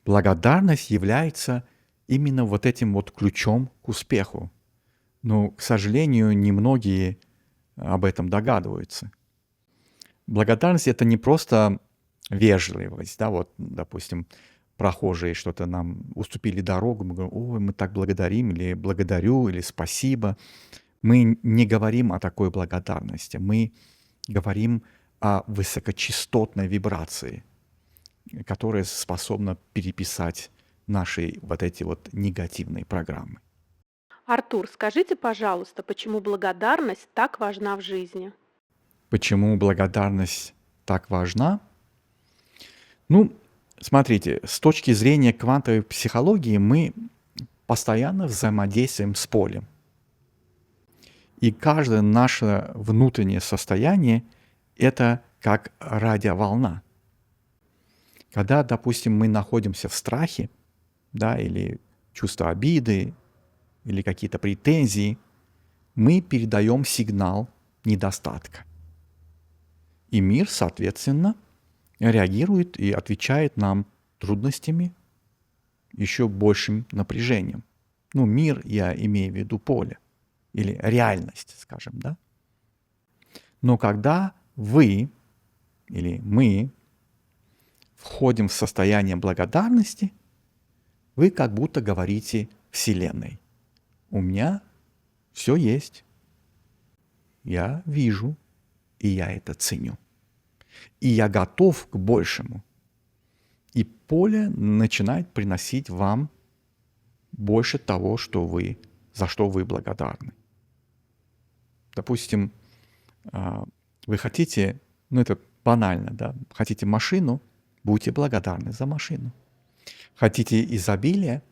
Благодарность является именно вот этим вот ключом к успеху. Но, к сожалению, немногие об этом догадываются. Благодарность — это не просто вежливость, да, вот, допустим, прохожие что-то нам уступили дорогу, мы говорим: ой, мы так благодарим, или благодарю, или спасибо. Мы не говорим о такой благодарности, мы говорим о высокочастотной вибрации, которая способна переписать наши вот эти вот негативные программы. Артур, скажите, пожалуйста, почему благодарность так важна в жизни? Почему благодарность так важна? Ну, смотрите, с точки зрения квантовой психологии мы постоянно взаимодействуем с полем. И каждое наше внутреннее состояние — это как радиоволна. Когда, допустим, мы находимся в страхе, да, или чувство обиды, или какие-то претензии, мы передаем сигнал недостатка. И мир, соответственно, реагирует и отвечает нам трудностями, еще большим напряжением. Ну, мир, я имею в виду поле, или реальность, скажем, да. Но когда вы или мы входим в состояние благодарности, вы как будто говорите Вселенной: у меня все есть, я вижу, и я это ценю. И я готов к большему. И поле начинает приносить вам больше того, за что вы благодарны. Допустим, вы хотите, ну это банально, да, хотите машину, будьте благодарны за машину. Хотите изобилие,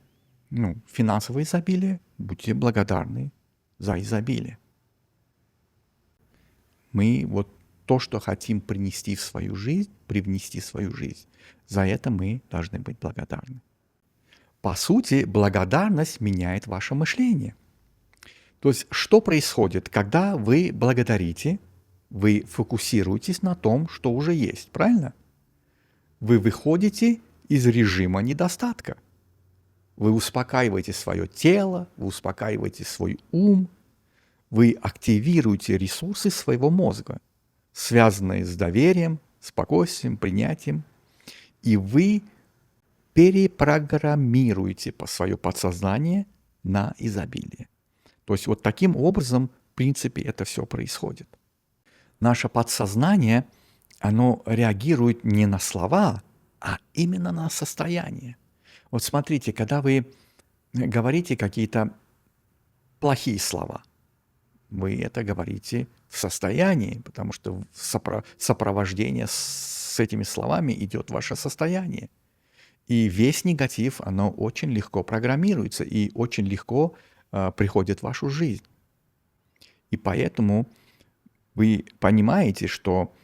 ну, финансовое изобилие, будьте благодарны за изобилие. Мы вот то, что хотим принести в свою жизнь, привнести в свою жизнь, за это мы должны быть благодарны. По сути, благодарность меняет ваше мышление. То есть, что происходит, когда вы благодарите, вы фокусируетесь на том, что уже есть, правильно? Вы выходите из режима недостатка. Вы успокаиваете свое тело, вы успокаиваете свой ум, вы активируете ресурсы своего мозга, связанные с доверием, спокойствием, принятием, и вы перепрограммируете свое подсознание на изобилие. То есть вот таким образом, в принципе, это все происходит. Наше подсознание, оно реагирует не на слова, а именно на состояние. Вот смотрите, когда вы говорите какие-то плохие слова, вы это говорите в состоянии, потому что в сопровождение с этими словами идет ваше состояние. И весь негатив, оно очень легко программируется и очень легко приходит в вашу жизнь. И поэтому вы понимаете, что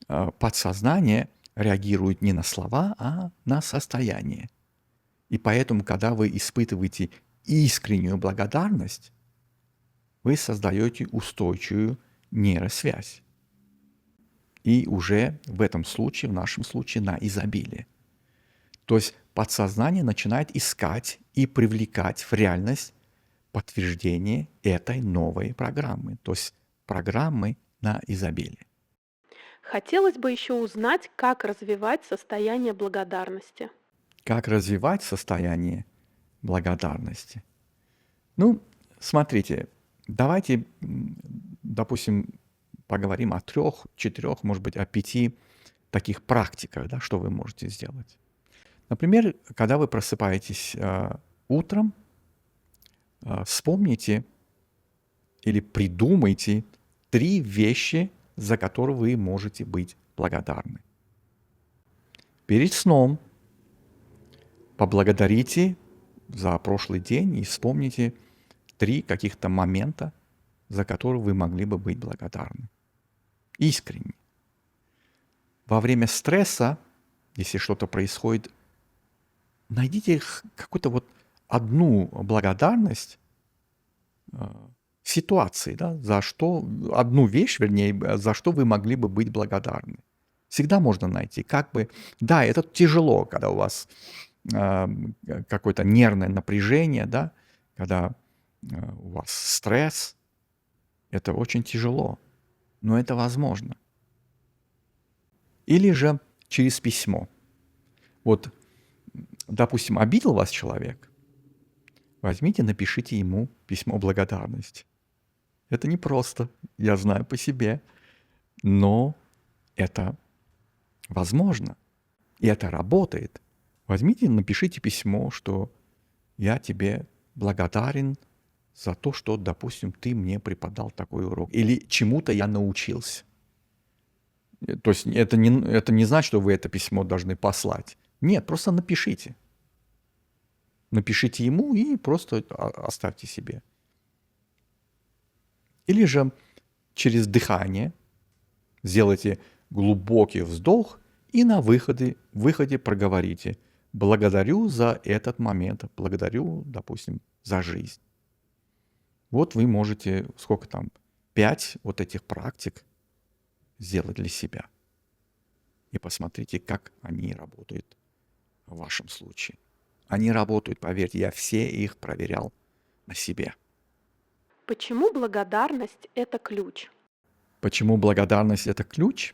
подсознание реагирует не на слова, а на состояние. И поэтому, когда вы испытываете искреннюю благодарность, вы создаете устойчивую нейросвязь. И уже в этом случае, в нашем случае, на изобилие. То есть подсознание начинает искать и привлекать в реальность подтверждение этой новой программы, то есть программы на изобилие. Хотелось бы еще узнать, как развивать состояние благодарности. Как развивать состояние благодарности? Ну, смотрите, давайте, допустим, поговорим о 3, 4, может быть, о 5 таких практиках, да, что вы можете сделать. Например, когда вы просыпаетесь утром, вспомните или придумайте 3 вещи, за которые вы можете быть благодарны. Перед сном поблагодарите за прошлый день и вспомните 3 каких-то момента, за которые вы могли бы быть благодарны. Искренне. Во время стресса, если что-то происходит, найдите какую-то вот одну благодарность ситуации, да, за что, одну вещь, вернее, за что вы могли бы быть благодарны. Всегда можно найти. Как бы, да, это тяжело, когда у вас какое-то нервное напряжение, да, когда у вас стресс, это очень тяжело, но это возможно. Или же через письмо. Вот, допустим, обидел вас человек, возьмите, напишите ему письмо благодарности. Это непросто, я знаю по себе, но это возможно, и это работает. Возьмите, напишите письмо, что я тебе благодарен за то, что, допустим, ты мне преподал такой урок, или чему-то я научился. То есть это не значит, что вы это письмо должны послать. Нет, просто напишите. Напишите ему и просто оставьте себе. Или же через дыхание сделайте глубокий вздох и на выходе проговорите: благодарю за этот момент, благодарю, допустим, за жизнь. Вот вы можете, 5 вот этих практик сделать для себя. И посмотрите, как они работают в вашем случае. Они работают, поверьте, я все их проверял на себе. Почему благодарность– это ключ? Почему благодарность – это ключ?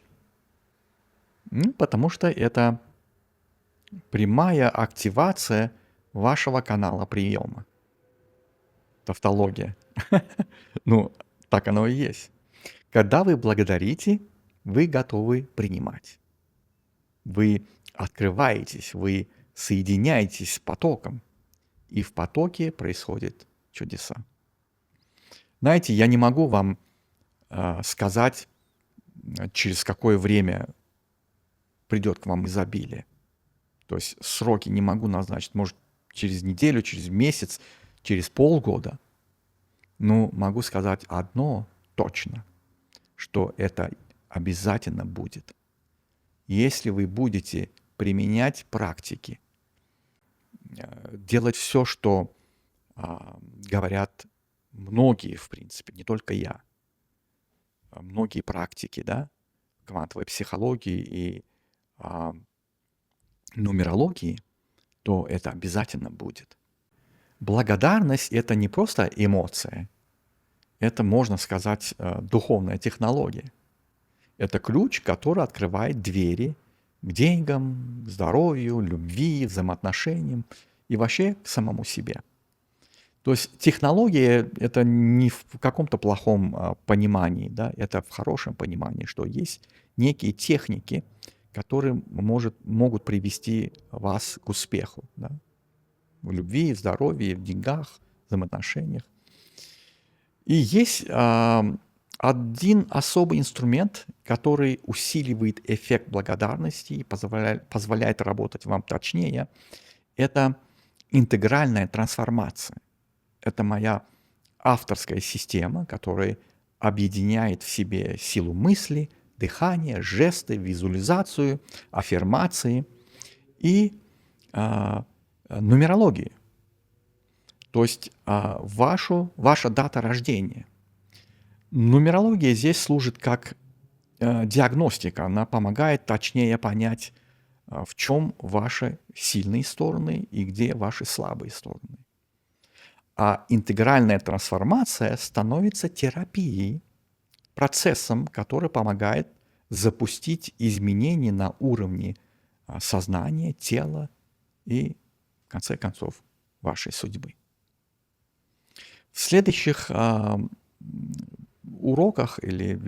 Потому что это прямая активация вашего канала приема. Тавтология. Ну, так оно и есть. Когда вы благодарите, вы готовы принимать. Вы открываетесь, вы соединяетесь с потоком, и в потоке происходят чудеса. Знаете, я не могу вам сказать, через какое время придет к вам изобилие. То есть сроки не могу назначить. Может, через неделю, через месяц, через полгода. Но могу сказать одно точно, что это обязательно будет. Если вы будете применять практики, делать все, что говорят многие, в принципе, не только я, многие практики, да, квантовой психологии и нумерологии, то это обязательно будет. Благодарность – это не просто эмоция, это, можно сказать, духовная технология. Это ключ, который открывает двери к деньгам, к здоровью, любви, взаимоотношениям и вообще к самому себе. То есть технология – это не в каком-то плохом понимании, да, это в хорошем понимании, что есть некие техники, которые могут привести вас к успеху, да, в любви, в здоровье, в деньгах, в взаимоотношениях. И есть один особый инструмент, который усиливает эффект благодарности и позволяет работать вам точнее. Это интегральная трансформация. Это моя авторская система, которая объединяет в себе силу мысли, дыхание, жесты, визуализацию, аффирмации и нумерологию. То есть ваша дата рождения. Нумерология здесь служит как диагностика. Она помогает точнее понять, в чем ваши сильные стороны и где ваши слабые стороны. А интегральная трансформация становится терапией, процессом, который помогает запустить изменения на уровне сознания, тела и, в конце концов, вашей судьбы. В следующих уроках или,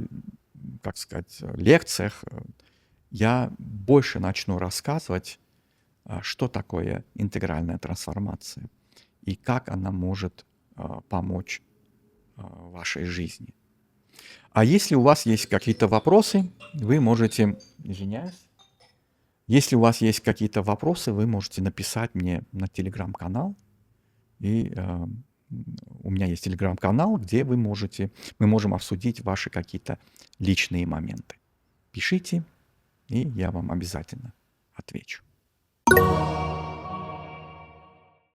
как сказать, лекциях я больше начну рассказывать, что такое интегральная трансформация и как она может помочь вашей жизни. А если у вас есть какие-то вопросы, вы можете, если у вас есть какие-то вопросы, вы можете написать мне на телеграм-канал. И у меня есть телеграм-канал, где мы можем обсудить ваши какие-то личные моменты. Пишите, и я вам обязательно отвечу.